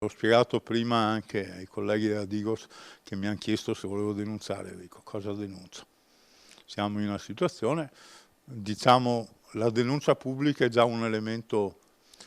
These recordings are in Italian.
Ho spiegato prima anche ai colleghi della Digos che mi hanno chiesto se volevo denunciare, dico cosa denuncio. Siamo in una situazione, diciamo, la denuncia pubblica è già un elemento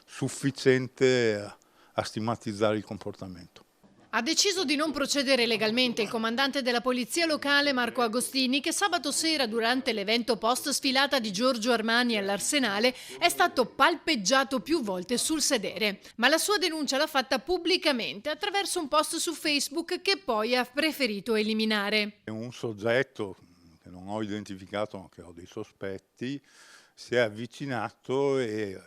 sufficiente a stigmatizzare il comportamento. Ha deciso di non procedere legalmente il comandante della polizia locale Marco Agostini, che sabato sera durante l'evento post sfilata di Giorgio Armani all'Arsenale è stato palpeggiato più volte sul sedere. Ma la sua denuncia l'ha fatta pubblicamente attraverso un post su Facebook che poi ha preferito eliminare. Un soggetto che non ho identificato ma che ho dei sospetti si è avvicinato e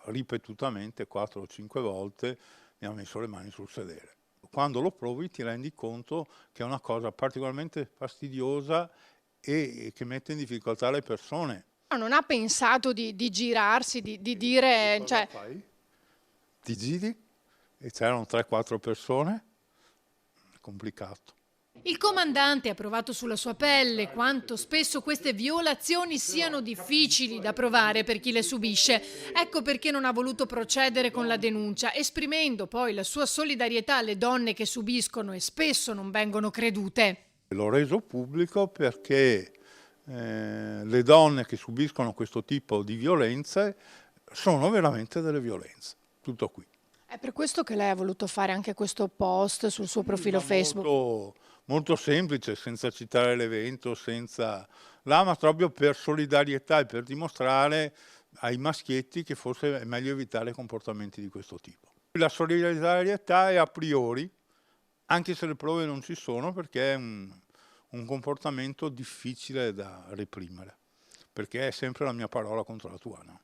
ripetutamente 4 o 5 volte mi ha messo le mani sul sedere. Quando lo provi ti rendi conto che è una cosa particolarmente fastidiosa e che mette in difficoltà le persone. Non ha pensato di girarsi, di dire, Cosa cioè, fai? Ti giri e c'erano 3-4 persone? È complicato. il comandante ha provato sulla sua pelle quanto spesso queste violazioni siano difficili da provare per chi le subisce. Ecco perché non ha voluto procedere con la denuncia, esprimendo poi la sua solidarietà alle donne che subiscono e spesso non vengono credute. L'ho reso pubblico perché le donne che subiscono questo tipo di violenze sono veramente delle violenze. Tutto qui. È per questo che lei ha voluto fare anche questo post sul suo profilo Ma Facebook. molto semplice, senza citare l'evento, senza ma proprio per solidarietà e per dimostrare ai maschietti che forse è meglio evitare comportamenti di questo tipo. La solidarietà è a priori, anche se le prove non ci sono, perché è un comportamento difficile da reprimere, perché è sempre la mia parola contro la tua, no?